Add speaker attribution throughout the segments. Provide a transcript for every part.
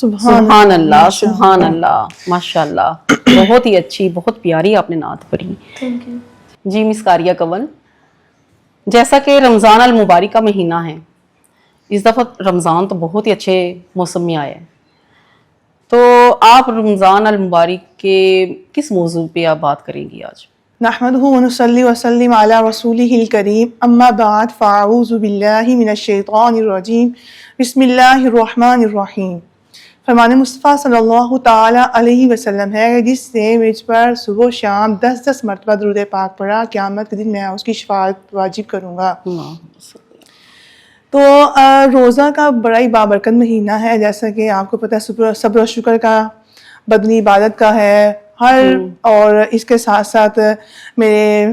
Speaker 1: سبحان اللہ سبحان اللہ ماشاء اللہ، بہت ہی اچھی، بہت پیاری آپ نے نعت پڑھی.
Speaker 2: Thank you.
Speaker 1: جی مس قاریہ کنول، جیسا کہ رمضان المبارک کا مہینہ ہے، اس دفعہ رمضان تو بہت ہی اچھے موسم میں آیا ہے، تو آپ رمضان المبارک کے کس موضوع پہ آپ بات کریں گی آج؟
Speaker 3: نحمده ونصلي وسلم على رسوله الكريم اما بعد فاعوذ باللہ من الشیطان الرجیم بسم اللہ الرحمن الرحیم. فرمان مصطفیٰ صلی اللہ تعالی علیہ وسلم ہے کہ جس نے مجھ پر صبح و شام 10 مرتبہ درود پاک پڑھا، قیامت کے دن میں اس کی شفاعت واجب کروں گا. تو روزہ کا بڑا ہی بابرکت مہینہ ہے، جیسا کہ آپ کو پتہ ہے صبر و شکر کا، بدنی عبادت کا ہے اور اس کے ساتھ ساتھ میرے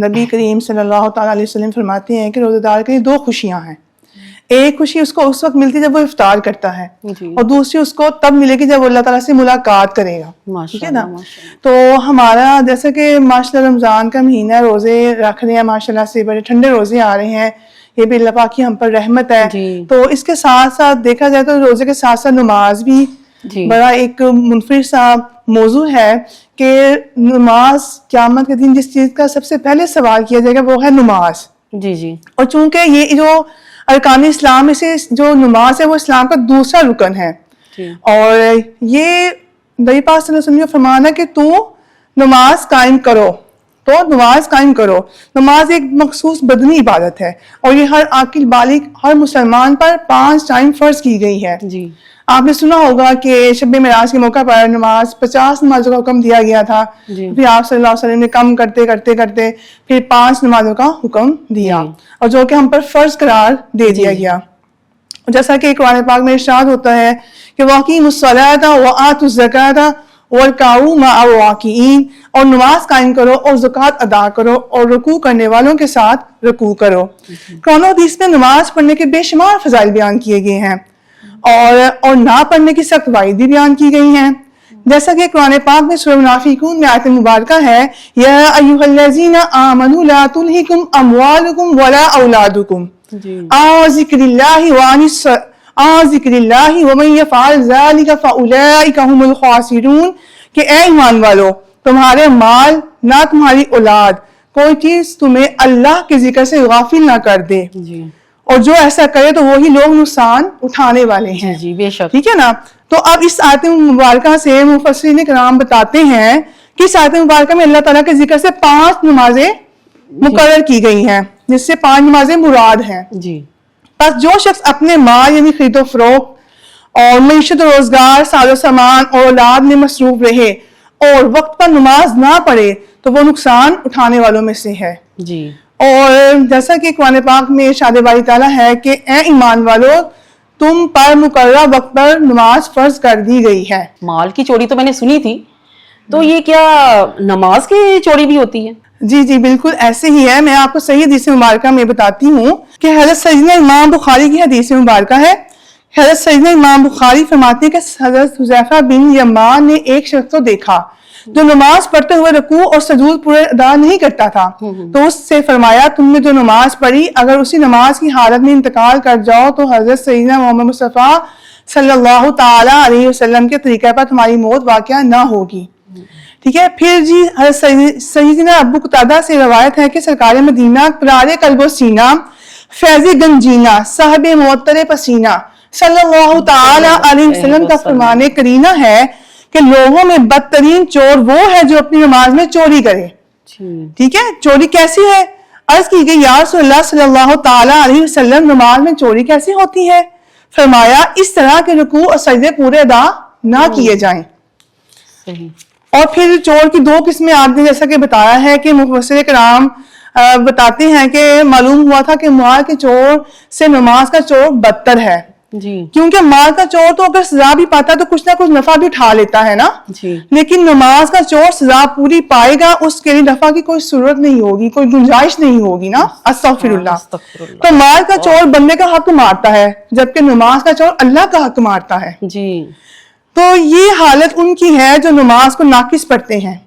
Speaker 3: نبی کریم صلی اللہ تعالیٰ علیہ وسلم فرماتے ہیں کہ روزہ دار کے لیے 2 خوشیاں ہیں. ایک خوشی اس کو اس وقت ملتی ہے جب وہ افطار کرتا ہے، اور دوسری اس کو تب ملے گی جب وہ اللہ تعالیٰ سے ملاقات کرے گا. ٹھیک ہے نا؟ تو ہمارا جیسا کہ ماشاء اللہ رمضان کا مہینہ ہے، روزے رکھ رہے ہیں ماشاء اللہ سے، بڑے ٹھنڈے روزے آ رہے ہیں، یہ بھی اللہ پاک کی ہم پر رحمت ہے. تو اس کے ساتھ ساتھ دیکھا جائے تو روزے کے ساتھ ساتھ نماز بھی بڑا ایک منفرد سا موضوع ہے کہ نماز قیامت کے دن جس چیز کا سب سے پہلے سوال کیا جائے گا وہ ہے نماز. جی. اور چونکہ یہ جو ارکان اسلام میں سے جو نماز ہے وہ اسلام کا دوسرا رکن ہے، اور یہ نبی پاک صلی اللہ علیہ وسلم کا فرمان ہے کہ تو نماز قائم کرو، تو نماز قائم کرو. نماز ایک مخصوص بدنی عبادت ہے، اور یہ ہر عاقل بالغ ہر مسلمان پر 5 ٹائم فرض کی گئی ہے. آپ نے سنا ہوگا کہ شب معراج کے موقع پر نماز 50 نمازوں کا حکم دیا گیا تھا، پھر آپ صلی اللہ علیہ وسلم نے کم کرتے کرتے کرتے پھر 5 نمازوں کا حکم دیا، اور جو کہ ہم پر فرض قرار دے دیا گیا. جیسا کہ قرآن پاک میں ارشاد ہوتا ہے کہ وَأَقِیمُوا الصَّلَاةَ وَآتُوا الزَّکَاةَ وَارْکَعُوا مَعَ الرَّاکِعِینَ، اور نماز قائم کرو اور زکوٰۃ ادا کرو اور رکوع کرنے والوں کے ساتھ رکوع کرو. قرآن و حدیث میں نماز پڑھنے کے بے شمار فضائل بیان کیے گئے ہیں، اور نہ پڑھنے کی سخت وعید بھی بیان کی گئی ہیں. جیسا کہ قرآن پاک میں سورہ منافقون میں آیت مبارکہ ہے یا ایھا الذین آمنوا لا تلہکم اموالکم ولا اولادکم عن ذکر اللہ ومن یفعل ذلک فاولئک هم الخاسرون، کہ اے ایمان والو تمہارے مال نہ تمہاری اولاد کوئی چیز تمہیں اللہ کے ذکر سے غافل نہ کر دے، اور جو ایسا کرے تو وہی لوگ نقصان اٹھانے والے ہیں. جی بے شک. ٹھیک ہے نا؟ تو اب اس آیت مبارکہ سے مفسرین کرام بتاتے ہیں کہ اس آیت مبارکہ میں اللہ تعالیٰ کے ذکر سے 5 نمازیں مقرر کی گئی ہیں، جس سے 5 نمازیں مراد ہیں. بس جو شخص اپنے مال یعنی خرید و فروخت اور معیشت و روزگار، ساز و سامان اور اولاد میں مصروف رہے اور وقت پر نماز نہ پڑھے تو وہ نقصان اٹھانے والوں میں سے ہے. اور جیسا کہ قرآن پاک میں ارشاد باری تعالیٰ ہے کہ اے ایمان والو تم پر مقررہ وقت پر نماز فرض کر دی گئی ہے.
Speaker 1: مال کی چوری تو میں نے سنی تھی، تو یہ کیا نماز کی چوری بھی ہوتی ہے؟
Speaker 3: جی بالکل ایسے ہی ہے. میں آپ کو صحیح حدیث مبارکہ میں بتاتی ہوں کہ حضرت سیدنا امام بخاری کی حدیث مبارکہ ہے. حضرت سیدنا امام بخاری فرماتے ہیں کہ حضرت حذیفہ بن یمان نے ایک شخص کو دیکھا جو نماز پڑھتے ہوئے رکوع اور سجود پورے ادا نہیں کرتا تھا، تو اس سے فرمایا تم نے جو نماز پڑھی اگر اسی نماز کی حالت میں انتقال کر جاؤ تو حضرت سیدنا محمد مصطفیٰ صلی اللہ تعالی علیہ وسلم کے طریقے پر تمہاری موت واقعہ نہ ہوگی. ٹھیک ہے. پھر جی حضرت سیدنا ابو قتادہ سے روایت ہے کہ سرکار مدینہ قرار قلب و سینہ فیض گنجینہ صاحب معطر پسینہ صلی اللہ تعالی علیہ وسلم کا فرمان کرینہ ہے کہ لوگوں میں بدترین چور وہ ہے جو اپنی نماز میں چوری کرے. ٹھیک ہے. چوری کیسی ہے؟ عرض کی گئی یا رسول اللہ صلی اللہ تعالی علیہ وسلم نماز میں چوری کیسی ہوتی ہے؟ فرمایا اس طرح کے رکوع اور سجدے پورے ادا نہ کیے جائیں. اور پھر چور کی 2 قسمیں آپ نے جیسا کہ بتایا ہے کہ مفسر کرام بتاتے ہیں کہ معلوم ہوا تھا کہ مال کے چور سے نماز کا چور بدتر ہے. کیونکہ مال کا چور تو اگر سزا بھی پاتا ہے تو کچھ نہ کچھ نفع بھی اٹھا لیتا ہے نا، لیکن نماز کا چور سزا پوری پائے گا، اس کے لیے نفع کی کوئی صورت نہیں ہوگی، کوئی گنجائش نہیں ہوگی نا. استغفر اللہ. تو مال کا چور بندے کا حق مارتا ہے جبکہ نماز کا چور اللہ کا حق مارتا ہے. تو یہ حالت ان کی ہے جو نماز کو ناقص پڑھتے ہیں،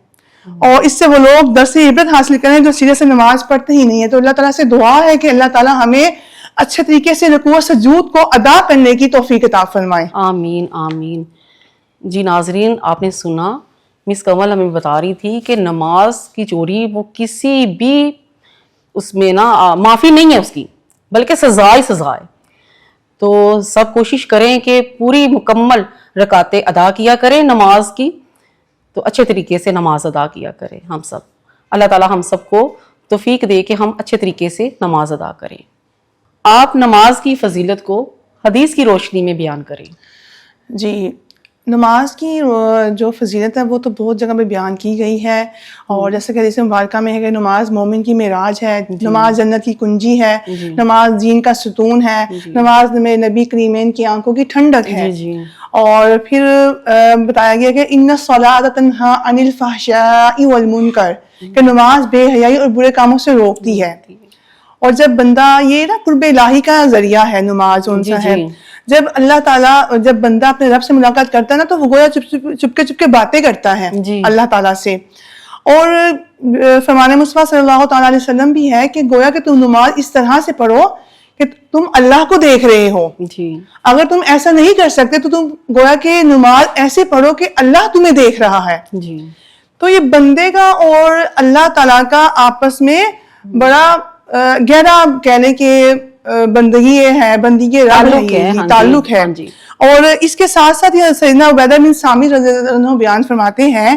Speaker 3: اور اس سے وہ لوگ درس عبرت حاصل کریں جو سیدھے سے نماز پڑھتے ہی نہیں ہے. تو اللہ تعالیٰ سے دعا ہے کہ اللہ تعالیٰ ہمیں اچھے طریقے سے رکوع و سجود کو ادا کرنے کی توفیق عطا فرمائے.
Speaker 1: آمین آمین. جی ناظرین آپ نے سنا مس کمل ہمیں بتا رہی تھی کہ نماز کی چوری وہ کسی بھی اس میں نا معافی نہیں ہے اس کی، بلکہ سزا ہی سزا ہے. تو سب کوشش کریں کہ پوری مکمل رکعتیں ادا کیا کریں نماز کی، تو اچھے طریقے سے نماز ادا کیا کریں ہم سب. اللہ تعالیٰ ہم سب کو توفیق دے کہ ہم اچھے طریقے سے نماز ادا کریں. آپ نماز کی فضیلت کو حدیث کی روشنی میں بیان کریں.
Speaker 3: جی نماز کی جو فضیلت ہے وہ تو بہت جگہ پہ بیان کی گئی ہے، اور جیسے کہ حدیث مبارکہ میں ہے کہ نماز مومن کی معراج ہے، نماز جنت کی کنجی ہے، نماز دین کا ستون ہے، نماز میں نبی کریمین کی آنکھوں کی ٹھنڈک ہے. اور پھر بتایا گیا کہ ان الصلاۃ تنہی عن الفحشاء والمنکر، کہ نماز بے حیائی اور برے کاموں سے روکتی ہے. اور جب بندہ یہ نا قرب الہی کا ذریعہ ہے نماز ان سے ہے، جب اللہ تعالیٰ جب بندہ اپنے رب سے ملاقات کرتا ہے نا تو وہ گویا چپ کے باتیں کرتا ہے اللہ تعالیٰ سے. اور فرمان مصطفیٰ صلی اللہ تعالیٰ علیہ وسلم بھی ہے کہ گویا کہ تم نماز اس طرح سے پڑھو کہ تم اللہ کو دیکھ رہے ہو. اگر تم ایسا نہیں کر سکتے تو تم گویا کہ نماز ایسے پڑھو کہ اللہ تمہیں دیکھ رہا ہے. تو یہ بندے کا اور اللہ تعالیٰ کا آپس میں بڑا گہرا کہنے کے بندگی ہے، بندگی تعلق ہے. اور اس کے ساتھ ساتھ یہ سیدنا عبیدہ بن سامر رضی اللہ عنہ بیان فرماتے ہیں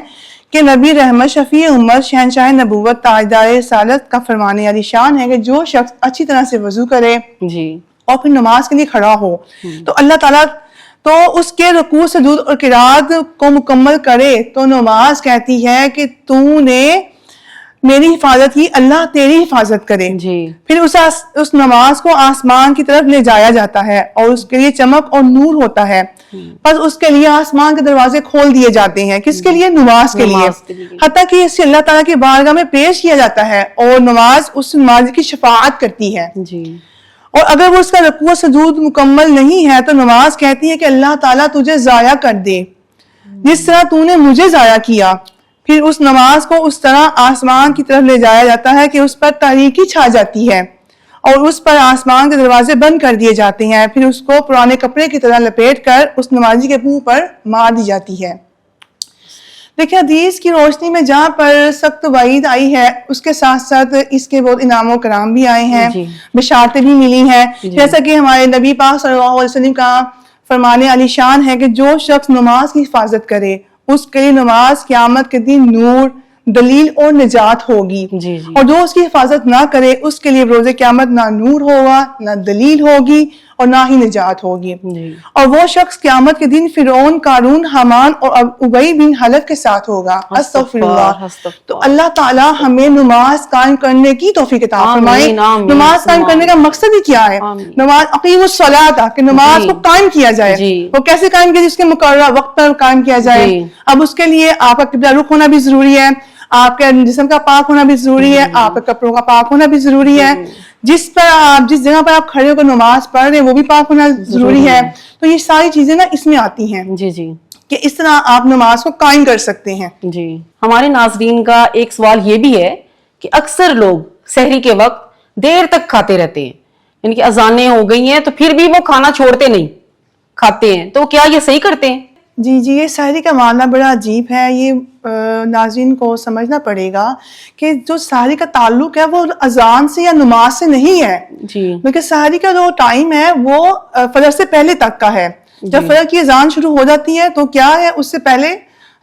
Speaker 3: کہ نبی رحمت شفیع امت شہنشاہ نبوت تاجدار رسالت کا فرمانے علی شان ہے کہ جو شخص اچھی طرح سے وضو کرے اور پھر نماز کے لیے کھڑا ہو تو اللہ تعالیٰ تو اس کے رکوع سجود اور قرات کو مکمل کرے تو نماز کہتی ہے کہ تو نے میری حفاظت کی، اللہ تیری حفاظت کرے. پھر اس نماز کو آسمان کی طرف لے جایا جاتا ہے اور اس کے لیے چمک اور نور ہوتا ہے. بس اس کے لیے آسمان کے دروازے کھول دیے جاتے ہیں. کس کے لیے؟ نماز کے لیے. حتیٰ کہ اسے اللہ تعالیٰ کی بارگاہ میں پیش کیا جاتا ہے اور نماز اس نماز کی شفاعت کرتی ہے. اور اگر وہ اس کا رکوع سجود مکمل نہیں ہے تو نماز کہتی ہے کہ اللہ تعالیٰ تجھے ضائع کر دے جس طرح تو نے مجھے ضائع کیا. پھر اس نماز کو اس طرح آسمان کی طرف لے جایا جاتا ہے کہ اس پر تاریکی چھا جاتی ہے اور اس پر آسمان کے دروازے بند کر دیے جاتے ہیں. پھر اس کو پرانے کپڑے کی طرح لپیٹ کر اس نمازی کے منہ پر مار دی جاتی ہے. دیکھیں حدیث کی روشنی میں جہاں پر سخت وعید آئی ہے اس کے ساتھ ساتھ اس کے بہت انعام و کرام بھی آئے ہیں، بشارتیں بھی ملی ہیں. جیسا کہ ہمارے نبی پاک صلی اللہ علیہ وسلم کا فرمان علی شان ہے کہ جو شخص نماز کی حفاظت کرے اس کے لیے نماز قیامت کے دن نور، دلیل اور نجات ہوگی. اور جو اس کی حفاظت نہ کرے اس کے لیے روز قیامت نہ نور ہوگا، نہ دلیل ہوگی اور نہ ہی نجات ہوگی. اور وہ شخص قیامت کے دن فرعون، قارون، حامان اور ابی بن حلف کے ساتھ ہوگا. استغفر اللہ. تو اللہ تعالی ہمیں نماز قائم کرنے کی توفیق عطا فرمائے. نماز قائم کرنے کا مقصد ہی کیا ہے؟ نماز اقیموا الصلاۃ، کہ نماز کو قائم کیا جائے. وہ کیسے قائم کیا؟ جس کے مقررہ وقت پر قائم کیا جائے. اب اس کے لیے آپ کا قبلہ رخ ہونا بھی ضروری ہے، آپ کے جسم کا پاک ہونا بھی ضروری ہے، آپ کے کپڑوں کا پاک ہونا بھی ضروری ہے، جس جگہ پر آپ کھڑے ہو کر نماز پڑھ رہے ہیں وہ بھی پاک ہونا ضروری ہے. تو یہ ساری چیزیں نا اس میں آتی ہیں کہ اس طرح آپ نماز کو قائم کر سکتے ہیں.
Speaker 1: ہمارے ناظرین کا ایک سوال یہ بھی ہے کہ اکثر لوگ سحری کے وقت دیر تک کھاتے رہتے ہیں، یعنی کہ اذانیں ہو گئی ہیں تو پھر بھی وہ کھانا چھوڑتے نہیں، کھاتے ہیں. تو کیا یہ صحیح کرتے ہیں؟
Speaker 3: جی یہ سحری کا معاملہ بڑا عجیب ہے. یہ ناظرین کو سمجھنا پڑے گا کہ جو سحری کا تعلق ہے وہ اذان سے یا نماز سے نہیں ہے، بلکہ سحری کا جو ٹائم ہے وہ فجر سے پہلے تک کا ہے. جب فجر کی اذان شروع ہو جاتی ہے تو کیا ہے اس سے پہلے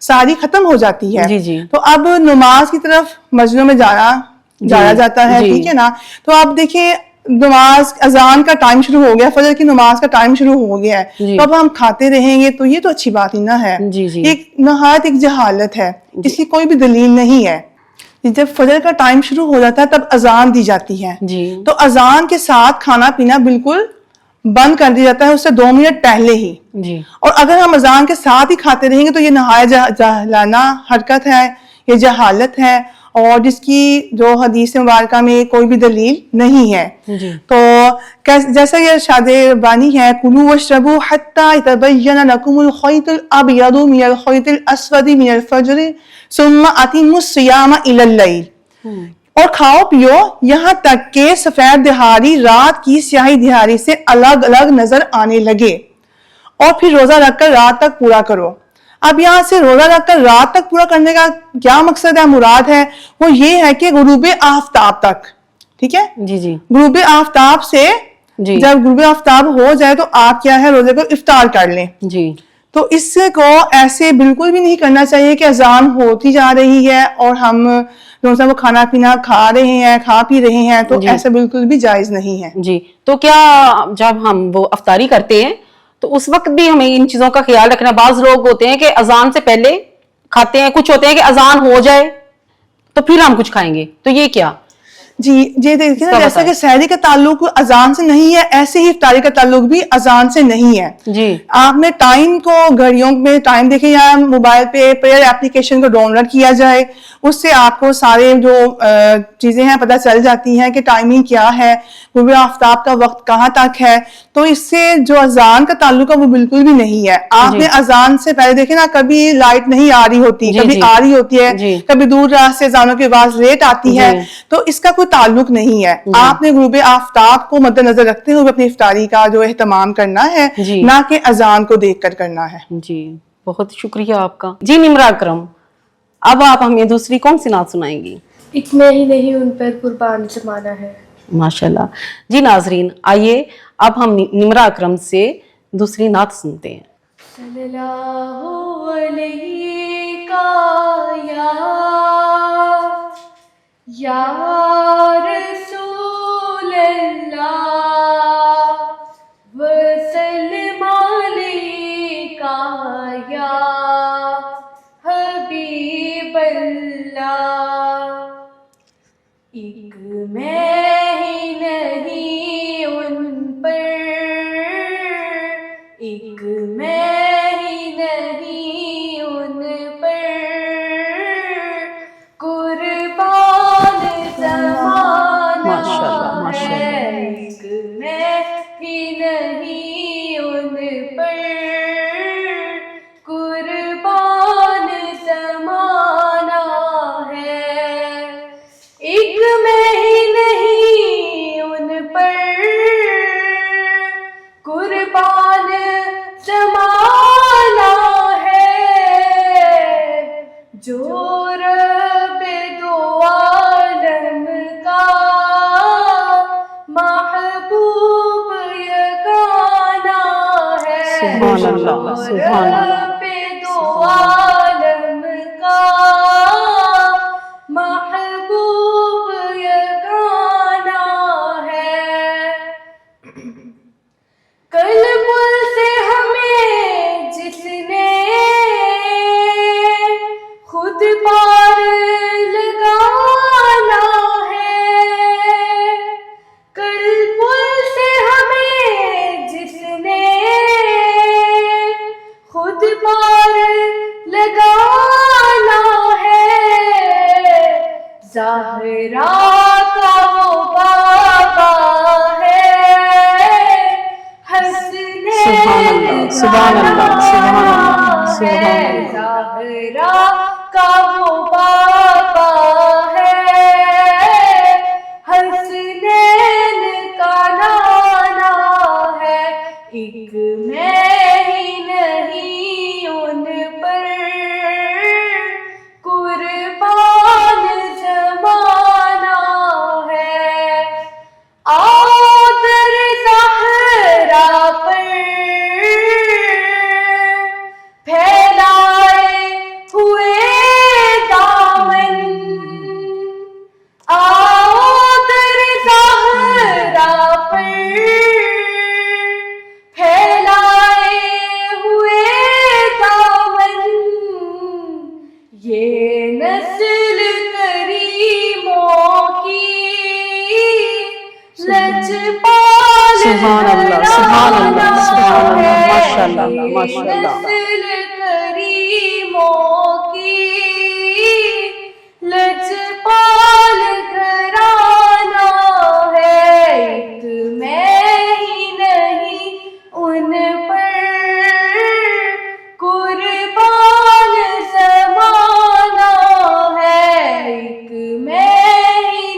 Speaker 3: سحری ختم ہو جاتی ہے. تو اب نماز کی طرف مسجدوں میں جایا جاتا ہے، ٹھیک ہے نا. تو آپ دیکھیں نماز اذان کا ٹائم شروع ہو گیا، فجر کی نماز کا ٹائم شروع ہو گیا ہے، تو اب ہم کھاتے رہیں گے تو یہ تو اچھی بات ہی نہ ہے. ایک نہایت ایک جہالت ہے، اس کی کوئی بھی دلیل نہیں ہے. جب فجر کا ٹائم شروع ہو جاتا ہے تب اذان دی جاتی ہے، تو اذان کے ساتھ کھانا پینا بالکل بند کر دیا جاتا ہے اس سے 2 منٹ پہلے ہی. اور اگر ہم اذان کے ساتھ ہی کھاتے رہیں گے تو یہ نہایت جاہلانہ حرکت ہے، یہ جہالت ہے، اور جس کی جو حدیث مبارکہ میں کوئی بھی دلیل نہیں ہے. تو جیسا یہ ارشاد ربانی ہے، کلوا واشربوا حتى يتبين لكم الخيط الابيض من الخيط الاسود من الفجر ثم اتموا الصيام الى الليل. اور کھاؤ پیو یہاں تک کہ سفید دہاڑی رات کی سیاہی دہاڑی سے الگ الگ نظر آنے لگے، اور پھر روزہ رکھ کر رات تک پورا کرو۔ اب یہاں سے روزہ رکھ کر رات تک پورا کرنے کا کیا مقصد ہے، مراد ہے وہ یہ ہے کہ غروب آفتاب تک، ٹھیک ہے،
Speaker 1: جی جی
Speaker 3: غروب آفتاب سے
Speaker 1: جی
Speaker 3: جب غروب آفتاب ہو جائے تو آپ کیا ہے روزے کو افطار کر لیں۔
Speaker 1: جی
Speaker 3: تو اس کو ایسے بالکل بھی نہیں کرنا چاہیے کہ اذان ہوتی جا رہی ہے اور ہم روزہ وہ کھانا پینا کھا رہے ہیں، کھا پی رہے ہیں، تو
Speaker 1: جی
Speaker 3: ایسا بالکل بھی جائز نہیں ہے۔
Speaker 1: جی تو کیا جب ہم وہ افطاری کرتے ہیں تو اس وقت بھی ہمیں ان چیزوں کا خیال رکھنا، بعض لوگ ہوتے ہیں کہ اذان سے پہلے کھاتے ہیں، کچھ ہوتے ہیں کہ اذان ہو جائے تو پھر ہم کچھ کھائیں گے، تو یہ کیا؟
Speaker 3: جی یہ دیکھیں نا،
Speaker 1: کا
Speaker 3: جیسا
Speaker 1: بتائیں۔
Speaker 3: کہ سحری کا تعلق اذان سے نہیں ہے، ایسے ہی افطاری کا تعلق بھی اذان سے نہیں ہے۔
Speaker 1: جی
Speaker 3: آپ نے ٹائم کو گھڑیوں میں ٹائم دیکھیں یا موبائل پہ پریئر اپلیکیشن کو ڈاؤن لوڈ کیا جائے، اس سے آپ کو سارے جو چیزیں ہیں پتہ چل جاتی ہیں کہ ٹائمنگ کیا ہے، غروب آفتاب کا وقت کہاں تک ہے۔ تو اس سے جو اذان کا تعلق ہے وہ بالکل بھی نہیں ہے۔ آپ
Speaker 1: جی
Speaker 3: نے اذان سے پہلے دیکھیں نا، کبھی لائٹ نہیں آ رہی ہوتی،
Speaker 1: جی
Speaker 3: کبھی
Speaker 1: جی
Speaker 3: آ رہی ہوتی ہے،
Speaker 1: جی
Speaker 3: کبھی دور دراز سے اذانوں کی آواز لیٹ آتی ہے،
Speaker 1: جی
Speaker 3: تو اس کا کوئی تعلق نہیں ہے۔
Speaker 1: جی
Speaker 3: آپ نے غروب آفتاب کو مد نظر رکھتے ہوئے اپنی افطاری کا جو اہتمام کرنا ہے،
Speaker 1: جی
Speaker 3: نہ کہ اذان کو دیکھ کر کرنا ہے۔
Speaker 1: جی بہت شکریہ آپ کا۔ جی نمرہ اکرم، اب آپ ہمیں دوسری کون سی نعت سنائیں گی؟
Speaker 2: اتنے ہی نہیں ان پر قربان زمانہ ہے۔
Speaker 1: ماشاءاللہ۔ جی ناظرین، آئیے اب ہم نمرہ اکرم سے دوسری نعت سنتے ہیں۔
Speaker 2: صلی اللہ علیہ یا رسول اللہ وسلم علیکہ یا حبیب اللہ۔ ایک میں ہی نہیں ان پر، ایک میں ہی نہیں ان پر، قربان زمانہ
Speaker 1: ماشاءاللہ، ماشاءاللہ۔
Speaker 2: ہے۔ ایک میں ہی نہیں ان پر، قربان زمانہ ہے۔ ایک میں ہی نہیں ان پر، قربان زمانہ ہے۔ جو رب دو عالم کا محبوب یگانہ ہے۔
Speaker 1: سبحان اللہ، سبحان اللہ۔
Speaker 2: رب دو عالم کا محبوب یگانہ ہے۔ قلب سے ہمیں جس نے خود پار لگانا ہے، قلب سے ہمیں جس نے خود پار لگانا ہے۔ زہرا کا وہ بابا ہے،
Speaker 1: سبحان اللہ، سبحان اللہ، سبحان اللہ، سبحان اللہ۔
Speaker 2: زہرا کا وہ بابا ہے، حسنین کا نانا ہے۔ ایک میں ہی نہیں ان پر، قربان زمانہ ہے۔ آدر زہرا پر پھیلائے ہوئے دامن، آدر زہرا پر پھیلائے ہوئے دامن، یہ نسل کریموں کی لجپال
Speaker 1: سبحان اللہ، سبحان اللہ، سبحان اللہ، ماشاءاللہ،
Speaker 2: یہ
Speaker 1: ماشاءاللہ۔
Speaker 2: نسل کریموں کی لجپال گھرانہ ہے۔ ایک میں ہی نہیں ان پر، قربان زمانہ ہے۔ ایک میں ہی